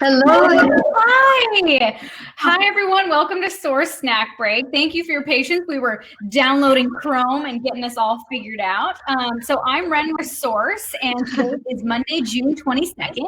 Hello. Hi. Hi, everyone. Welcome to Source Snack Break. Thank you for your patience. We were downloading Chrome and getting this all figured out. So I'm Ren with Source, and today is Monday, June 22nd.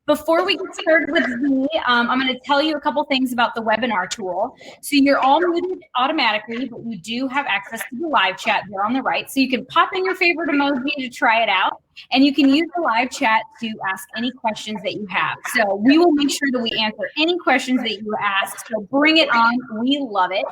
Before we get started with Zee, I'm going to tell you a couple things about the webinar tool. So you're all muted automatically, but you do have access to the live chat there on the right. So you can pop in your favorite emoji to try it out. And you can use the live chat to ask any questions that you have. So we will make sure that we answer any questions that you ask. So bring it on. We love it.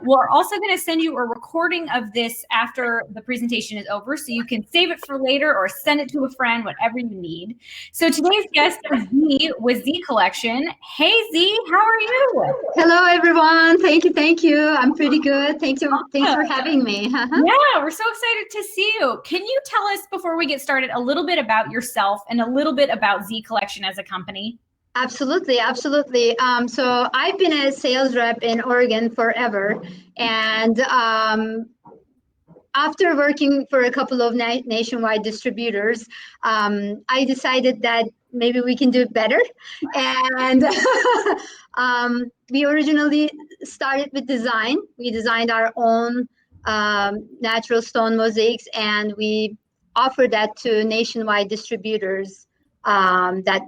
We're also going to send you a recording of this after the presentation is over, so you can save it for later or send it to a friend, whatever you need. So today's guest is Zee with Zee Collection. Hey Zee, how are you? Hello, everyone. Thank you. I'm pretty good. Thanks for having me. Yeah, we're so excited to see you. Can you tell us before we get started a little bit about yourself and a little bit about Zee Collection as a company? Absolutely, absolutely. So I've been a sales rep in Oregon forever, and after working for a couple of nationwide distributors, I decided that maybe we can do it better. And we originally started with design. We designed our own natural stone mosaics, and we offered that to nationwide distributors that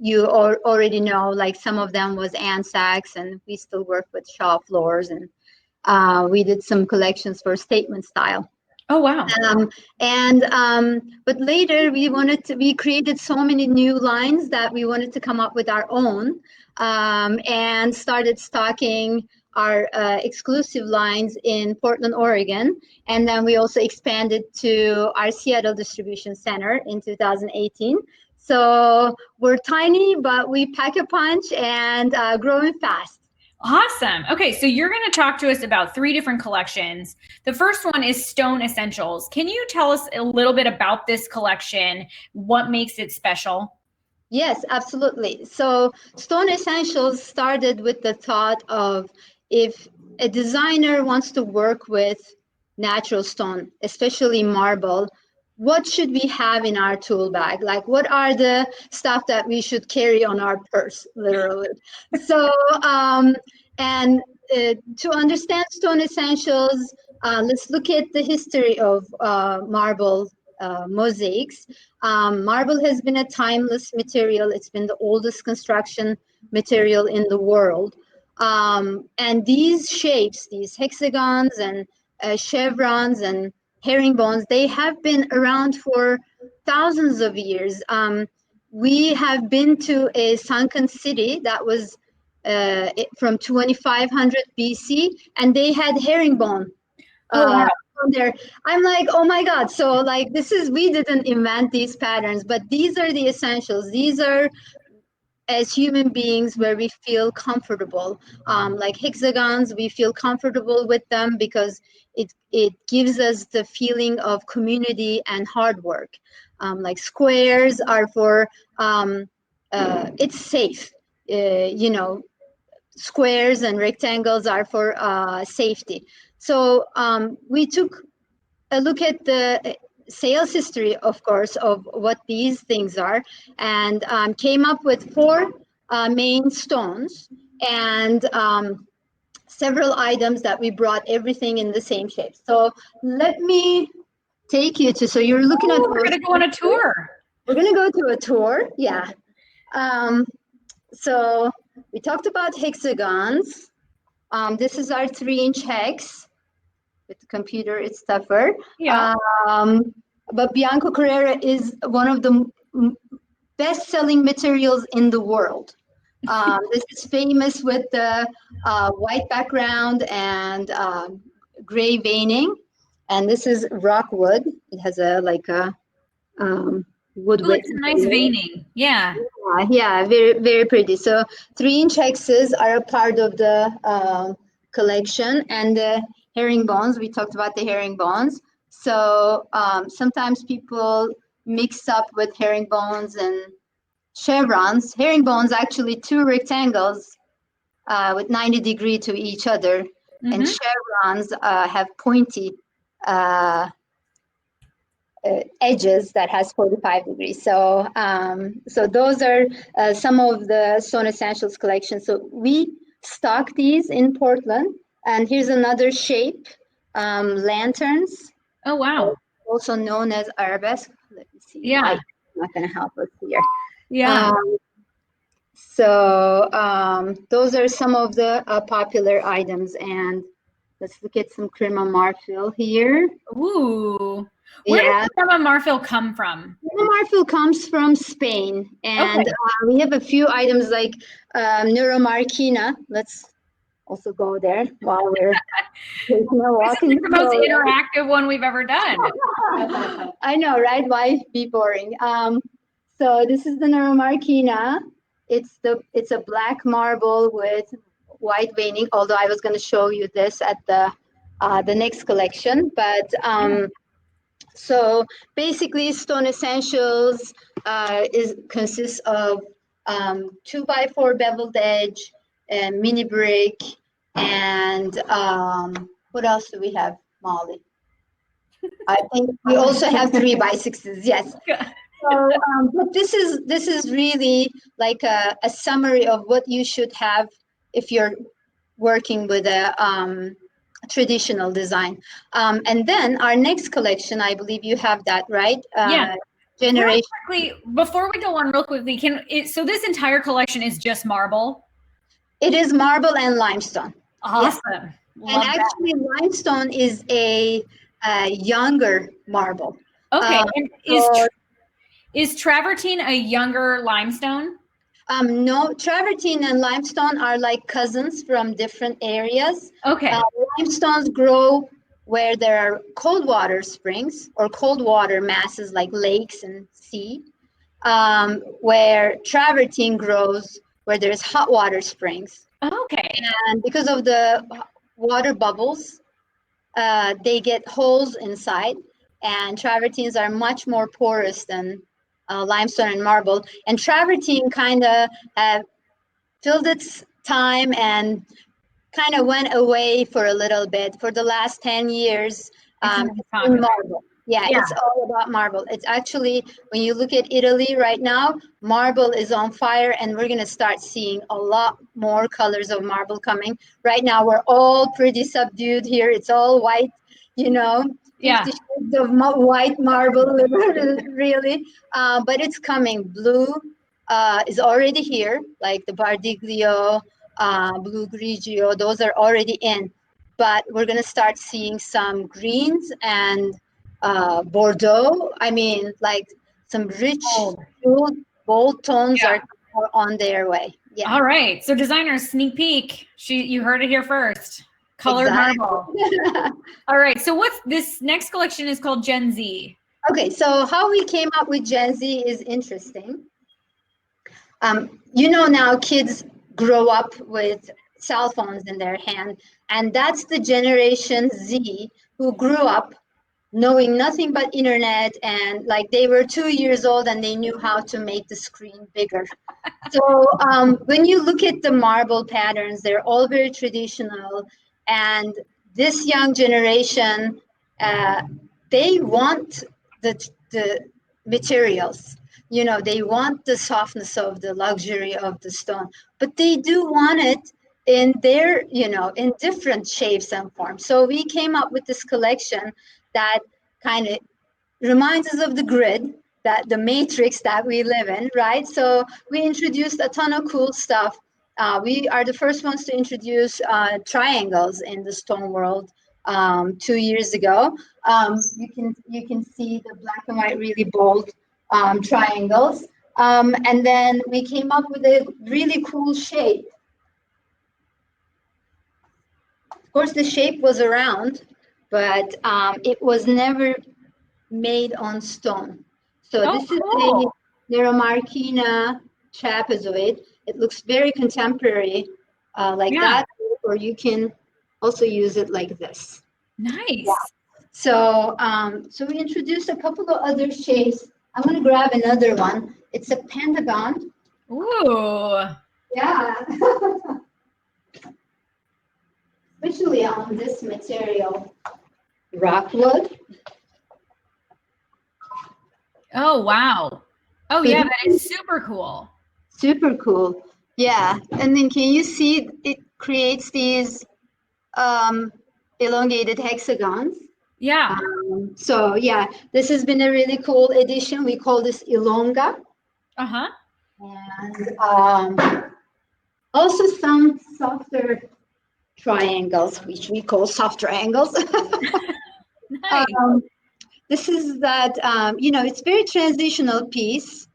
you already know. Like some of them was Ann Sachs, and we still work with Shaw Floors, and we did some collections for Statement Style. Oh, wow. But later we created so many new lines that we wanted to come up with our own, and started stocking our exclusive lines in Portland, Oregon. And then we also expanded to our Seattle distribution center in 2018. So we're tiny, but we pack a punch and growing fast. Awesome. Okay, so you're going to talk to us about three different collections. The first one is Stone Essentials. Can you tell us a little bit about this collection? What makes it special? Yes, absolutely. So Stone Essentials started with the thought of, if a designer wants to work with natural stone, especially marble, what should we have in our tool bag? Like, what are the stuff that we should carry on our purse, literally? So, and to understand Stone Essentials, let's look at the history of marble mosaics. Marble has been a timeless material. It's been the oldest construction material in the world. And these shapes, these hexagons and chevrons and herringbones, they have been around for thousands of years. We have been to a sunken city that was from 2500 BC, and they had herringbone on there. I'm like, oh my God. So like, we didn't invent these patterns, but these are the essentials. These are, as human beings, where we feel comfortable. Like hexagons, we feel comfortable with them because it gives us the feeling of community and hard work. Like squares are for, it's safe. Squares and rectangles are for safety. So we took a look at the sales history, of course, of what these things are, and came up with four main stones and several items that we brought everything in the same shape. So let me take you to, so you're looking at, we're going to go on a tour. We're going to go to a tour. Yeah. So we talked about hexagons. This is our 3-inch hex. With the computer, it's tougher. Yeah. But Bianco Carrera is one of the best-selling materials in the world. This is famous with the white background and gray veining. And this is rockwood. It has a wood Ooh, with it's a nice veining. Yeah. yeah, very, very pretty. So 3-inch hexes are a part of the collection, and the herringbones. We talked about the herringbones. So sometimes people mix up with herringbones and chevrons. Herringbones, actually two rectangles with 90 degrees to each other, and chevrons have pointy edges that has 45 degrees. So so those are some of the Stone Essentials collection. So we stock these in Portland. And here's another shape, lanterns. Oh, wow. Also known as arabesque. Let me see. Yeah. Light is not going to help us here. Yeah. So those are some of the popular items. And let's look at some crema marfil here. Ooh. Where does crema marfil come from? Crema marfil comes from Spain. And we have a few items like neuromarquina. Let's also go there while we're taking a walk. This is the most interactive one we've ever done. I know, right? Why be boring? So this is the neuromarquina. It's a black marble with white veining. Although I was going to show you this at the next collection, but so basically, Stone Essentials consists of 2x4 beveled edge, and mini brick, and what else do we have, Molly? I think we also have 3x6s. Yes. So, but this is really like a summary of what you should have if you're working with a traditional design. And then our next collection, I believe you have that, right? Yeah. Generation. Real quickly, before we go on real quickly, so this entire collection is just marble? It is marble and limestone. Awesome. Yes. And actually limestone is a younger marble. Okay. And is travertine a younger limestone? No, travertine and limestone are like cousins from different areas. Okay. Limestones grow where there are cold water springs or cold water masses like lakes and sea, where travertine grows where there's hot water springs. Okay. And because of the water bubbles, they get holes inside, and travertines are much more porous than limestone and marble. And travertine kind of filled its time and kind of went away for a little bit. For the last 10 years, it's been marble. Yeah, it's all about marble. It's actually, when you look at Italy right now, marble is on fire, and we're going to start seeing a lot more colors of marble coming. Right now, we're all pretty subdued here. It's all white, 50 shades of white marble, really. But it's coming. Blue is already here, like the Bardiglio, blue grigio, those are already in. But we're going to start seeing some greens and Bordeaux. I mean, like some rich, bold tones are on their way. Yeah. All right. So designers, sneak peek. You heard it here first. Colored marble. All right. So what's this next collection is called Gen Z. Okay. So how we came up with Gen Z is interesting. Now kids grow up with cell phones in their hand, and that's the Generation Z who grew up knowing nothing but internet, and like they were 2 years old and they knew how to make the screen bigger. So when you look at the marble patterns, they're all very traditional, and this young generation, they want the materials. They want the softness of the luxury of the stone, but they do want it in their, in different shapes and forms. So we came up with this collection that kind of reminds us of the grid, that the matrix that we live in, right? So we introduced a ton of cool stuff. We are the first ones to introduce triangles in the stone world 2 years ago. You can see the black and white really bold triangles. And then we came up with a really cool shape. Of course, the shape was around, but it was never made on stone. So this is a neuromarquina trapezoid. It looks very contemporary, like that, or you can also use it like this. Nice. Yeah. So, so we introduced a couple of other shapes. I'm going to grab another one. It's a pentagon. Ooh. Yeah. Especially on this material, rockwood. Oh, wow. Oh, So yeah, this that is is super cool. super cool. Yeah. And then can you see it creates these um, elongated hexagons? Yeah. So yeah, this has been a really cool addition. We call this Ilonga. Uh-huh. And also some softer triangles, which we call soft triangles. Nice. um, this is that, it's very transitional piece,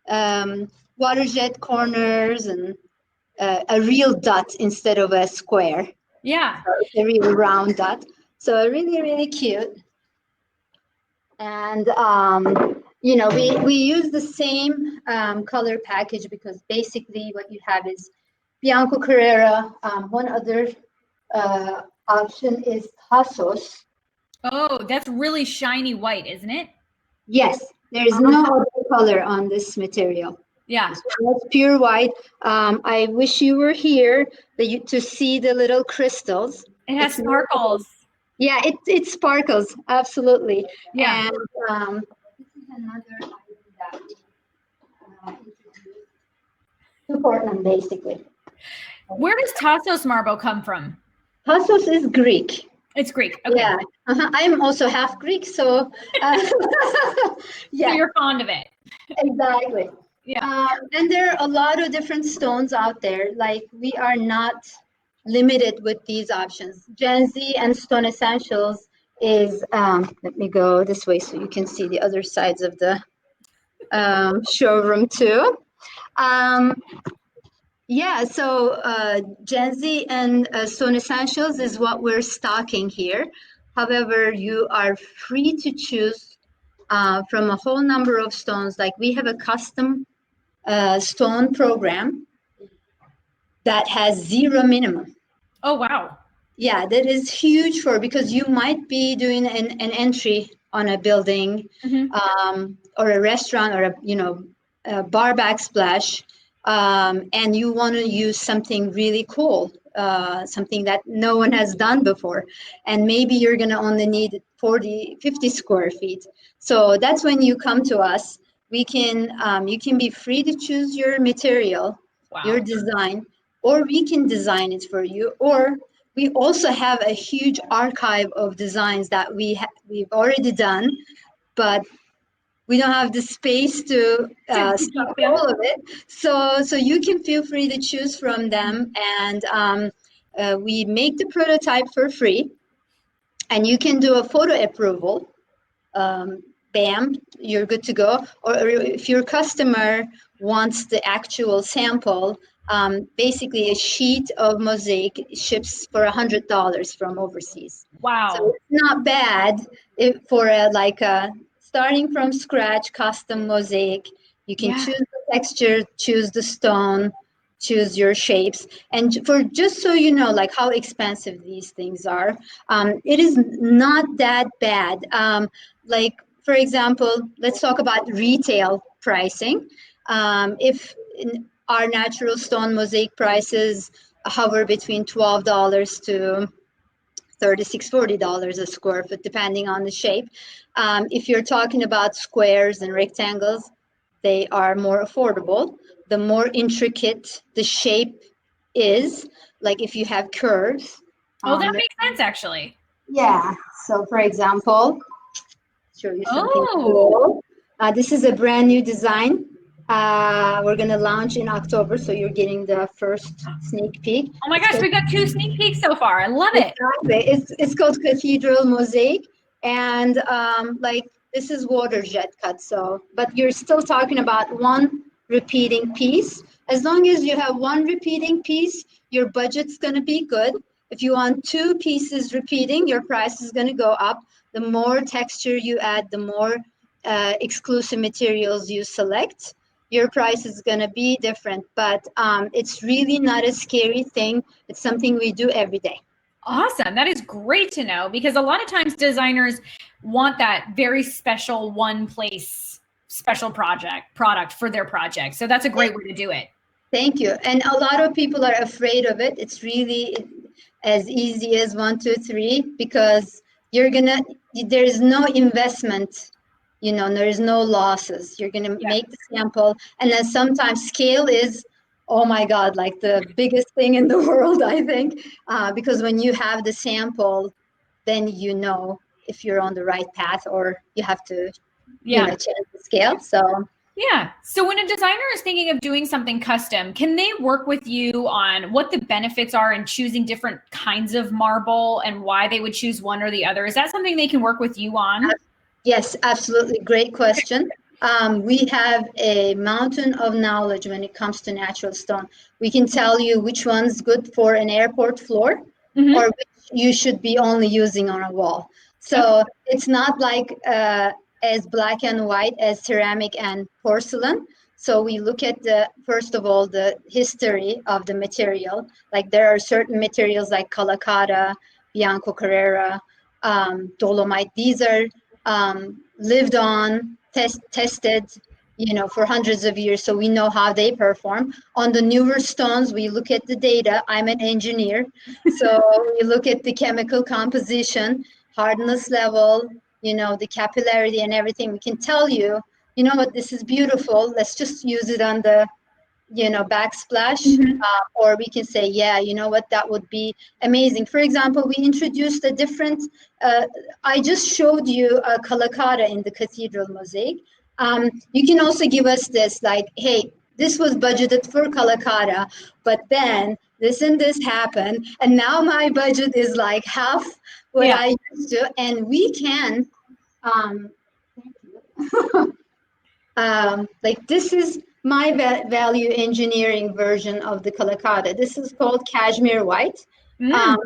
water jet corners and a real dot instead of a square. Yeah. So it's a real round dot. So really, really cute. And we use the same color package because basically what you have is Bianco Carrera. One other option is Tasos. Oh, that's really shiny white, isn't it? Yes, there is no other color on this material. Yeah. It's pure white. I wish you were here to see the little crystals. It has It's sparkles. Yeah, it sparkles absolutely. Yeah. And this is another item that we introduced to Portland, basically. Where does Tassos marble come from? Tassos is Greek. It's Greek. Okay. Yeah, I'm also half Greek, so So yeah, you're fond of it. exactly. Yeah. And there are a lot of different stones out there. Like we are not limited with these options. Gen Z and Stone Essentials is, let me go this way so you can see the other sides of the showroom too. Um, yeah, so Gen Z and Stone Essentials is what we're stocking here. However, you are free to choose from a whole number of stones. Like we have a custom stone program that has zero minimum. Oh, wow. Yeah, that is huge for because you might be doing an entry on a building Mhm. or a restaurant or a bar backsplash, and you want to use something really cool, something that no one has done before, and maybe you're going to only need 40, 50 square feet. So that's when you come to us. You can be free to choose your material, your Wow. design, or we can design it for you, or we also have a huge archive of designs that we've already done, but we don't have the space to To keep stock them. all of it. So you can feel free to choose from them, and we make the prototype for free, and you can do a photo approval. Bam, you're good to go. Or if your customer wants the actual sample, basically a sheet of mosaic ships for $100 from overseas. So Wow. it's not bad for a starting from scratch custom mosaic. You can Yeah. choose the texture, choose the stone, choose your shapes. And for just so you know, like how expensive these things are, it is not that bad. Like for example, let's talk about retail pricing. If our natural stone mosaic prices hover between $12 to $36, $40 a square foot, depending on the shape. If you're talking about squares and rectangles, they are more affordable. The more intricate the shape is, like if you have curves. Oh, that Um, makes sense, actually. yeah. So, for example, show you something Oh. cool. This is a brand new design. We're gonna launch in October, so you're getting the first sneak peek. Oh my gosh, we got 2 sneak peeks so far. I love it. Exactly. It's called Cathedral Mosaic, and like this is water jet cut. So, but you're still talking about one repeating piece. As long as you have one repeating piece, your budget's going to be good. If you want two pieces repeating, your price is going to go up. The more texture you add, the more exclusive materials you select, your price is going to be different. But it's really not a scary thing. It's something we do every day. Awesome. That is great to know because a lot of times designers want that very special one place special product for their project. So that's a great way to do it. Thank you. And a lot of people are afraid of it. It's really as easy as one, two, three, because there is no investment there is no losses. You're going to Yeah. make the sample. And then sometimes scale is, oh my God, like the biggest thing in the world, I think, because when you have the sample, then you know if you're on the right path or you have to, Yeah. change the scale. So yeah. So when a designer is thinking of doing something custom, can they work with you on what the benefits are in choosing different kinds of marble and why they would choose one or the other? Is that something they can work with you on? yes, absolutely. Great question. We have a mountain of knowledge when it comes to natural stone. We can tell you which one's good for an airport floor Mhm. or which you should be only using on a wall. So it's not like as black and white as ceramic and porcelain. So we look at first of all, the history of the material. Like there are certain materials like Calacara, Bianco Carrera, dolomite. These are lived on, tested, for hundreds of years. So we know how they perform. On the newer stones, we look at the data. I'm an engineer. So we look at the chemical composition, hardness level, the capillarity and everything. We can tell you, you know what, this is beautiful. Let's just use it on the backsplash, or we can say, yeah, you know what, that would be amazing. For example, we introduced a different, I just showed you a Calacara in the cathedral mosaic. You can also give us this, like, hey, this was budgeted for Calacara, but then this and this happened, and now my budget is like half what I used to, and we can, like this is my value engineering version of the Calacara. This is called cashmere white. Um,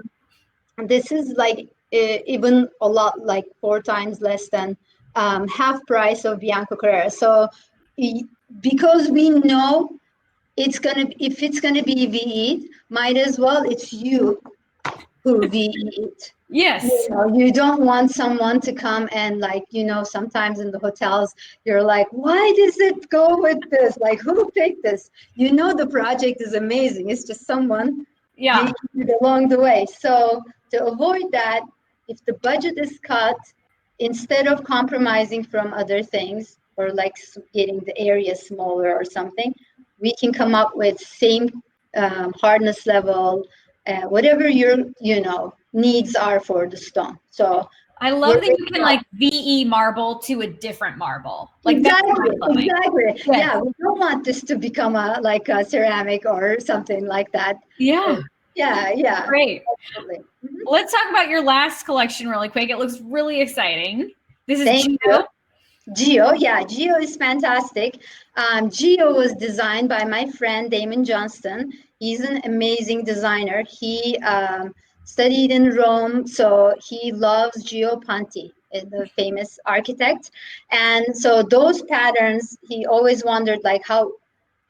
this is like even a lot, like 4 times less than half price of Bianco Carrera. So because we know if it's gonna be VE, might as well it's you who VE it. Yes. You don't want someone to come and sometimes in the hotels, you're like, why does it go with this? Like, who picked this? The project is amazing. It's just someone Yeah. it along the way. So to avoid that, if the budget is cut, instead of compromising from other things or like getting the area smaller or something, we can come up with same hardness level, whatever your needs are for the stone. So I love that you can like VE marble to a different marble. Like exactly. Yeah, we don't want this to become a ceramic or something like that. Yeah. Yeah. Great. Absolutely. Let's talk about your last collection really quick. It looks really exciting. This is Thank you. Geo, yeah, Geo is fantastic. Geo was designed by my friend Damon Johnston. He's an amazing designer. He studied in Rome, so he loves Gio Ponti, the famous architect. And so those patterns, he always wondered like how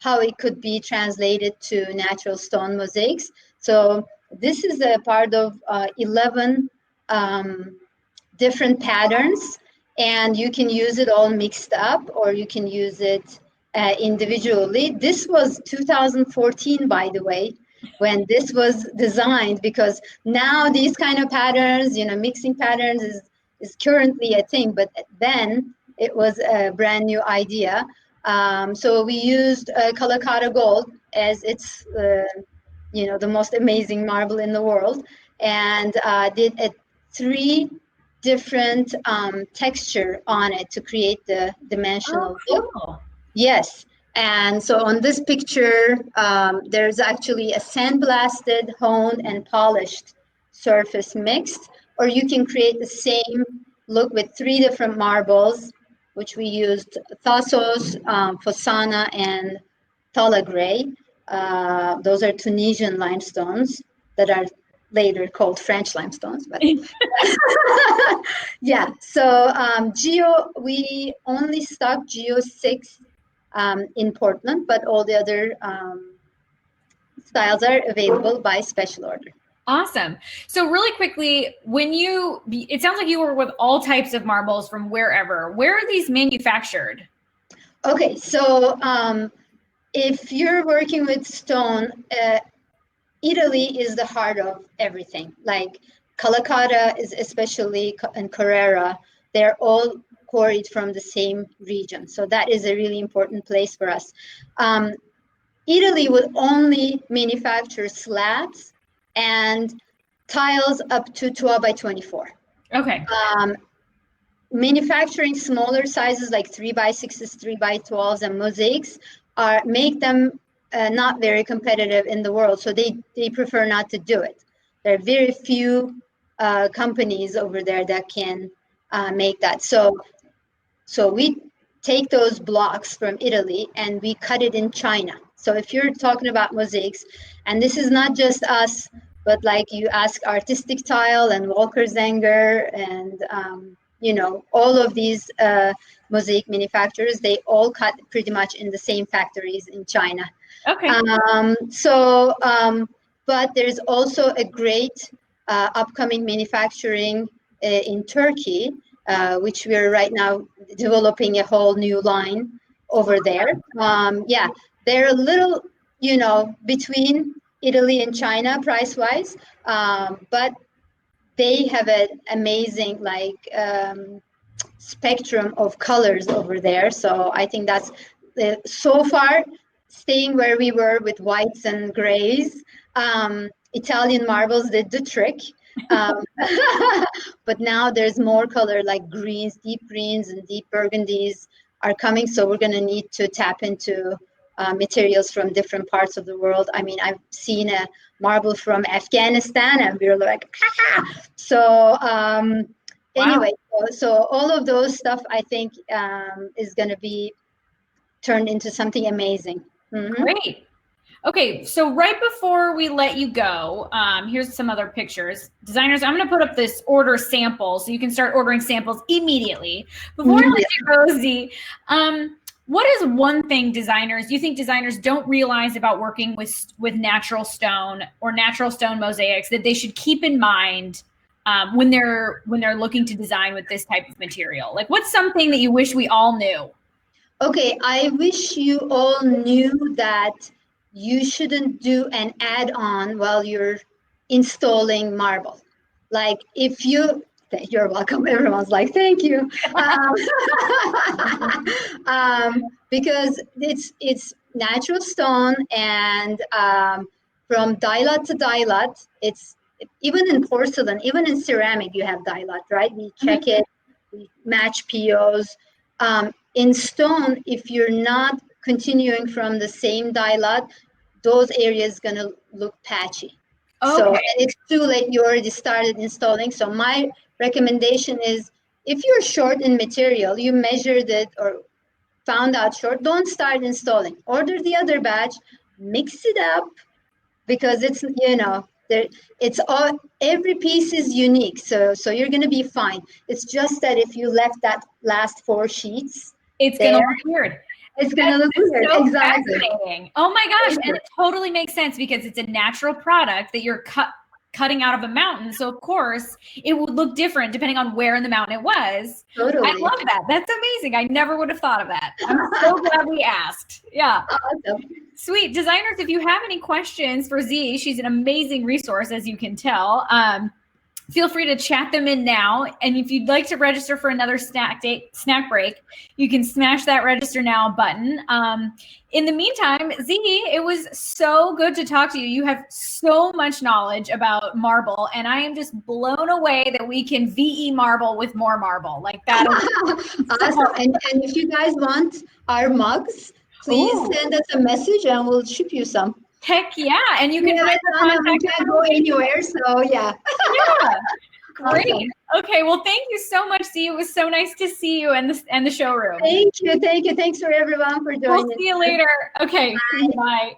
it could be translated to natural stone mosaics. So this is a part of 11 different patterns, and you can use it all mixed up or you can use it individually. This was 2014, by the way, when this was designed, because now these kind of patterns, mixing patterns is currently a thing, but then it was a brand new idea. So we used Calacara gold as its the most amazing marble in the world, and did a 3 different texture on it to create the dimensional look. cool. Yes. And so on this picture, there's actually a sandblasted, honed, and polished surface mixed, or you can create the same look with 3 different marbles, which we used Thassos, Fosana, and Talagray. Those are Tunisian limestones that are later called French limestones, but yeah. So Geo, we only stock Geo 6 in Portland, but all the other styles are available by special order. Awesome. So really quickly, it sounds like you work with all types of marbles from wherever. Where are these manufactured? Okay, so if you're working with stone, Italy is the heart of everything. Like Calacara is especially, and Carrera, they're all quarried from the same region. So that is a really important place for us. Italy would only manufacture slabs and tiles up to 12 by 24. Okay. Manufacturing smaller sizes like 3 by 6s, 3 by 12s, and mosaics make them not very competitive in the world. So they prefer not to do it. There are very few companies over there that can make that. So we take those blocks from Italy and we cut it in China. So if you're talking about mosaics, and this is not just us, but like you ask Artistic Tile and Walker Zenger and all of these mosaic manufacturers, they all cut pretty much in the same factories in China. Okay. But there's also a great upcoming manufacturing in Turkey, which we're right now developing a whole new line over there. They're a little, between Italy and China price-wise, but they have an amazing spectrum of colors over there. So I think that's so far staying where we were with whites and grays. Italian marbles did the trick. But now there's more color like greens, deep greens and deep burgundies are coming. So we're going to need to tap into materials from different parts of the world. I mean, I've seen a marble from Afghanistan and we were like, so anyway, so all of those stuff I think is going to be turned into something amazing. Mm-hmm. Great. Okay, so right before we let you go, here's some other pictures. Designers, I'm going to put up this order sample so you can start ordering samples immediately. Before I let you go, Zee, what is one thing you think designers don't realize about working with natural stone or natural stone mosaics that they should keep in mind when they're looking to design with this type of material? Like, what's something that you wish we all knew? Okay, I wish you all knew that you shouldn't do an add-on while you're installing marble. Like you're welcome. Everyone's like, thank you. Because it's natural stone, and from dilat to dilat, it's even in porcelain, even in ceramic, you have dilat, right? We check it, we match POs. In stone, if you're not continuing from the same dilat, those areas gonna look patchy. Okay. So it's too late. You already started installing. So my recommendation is, if you're short in material, you measured it or found out short, don't start installing. Order the other batch, mix it up, because it's it's all, every piece is unique. So you're gonna be fine. It's just that if you left that last 4 sheets, it's gonna look weird. It's gonna look weird. So exactly. Fascinating. Oh my gosh. And it totally makes sense because it's a natural product that you're cutting out of a mountain. So of course it would look different depending on where in the mountain it was. Totally. I love that. That's amazing. I never would have thought of that. I'm so glad we asked. Yeah. Awesome. Sweet. Designers, if you have any questions for Zee, she's an amazing resource, as you can tell. Feel free to chat them in now. And if you'd like to register for another snack break, you can smash that register now button. In the meantime, Zee, it was so good to talk to you. You have so much knowledge about marble, and I am just blown away that we can VE marble with more marble. Like that. Awesome. And if you guys want our mugs, please send us a message and we'll ship you some. Heck yeah. And you can find the contact. We can't go anywhere, so yeah. Yeah. Great. Awesome. Okay. Well, thank you so much, Zee. It was so nice to see you and the showroom. Thank you. Thanks for everyone for joining. We'll see you later. Okay. Bye.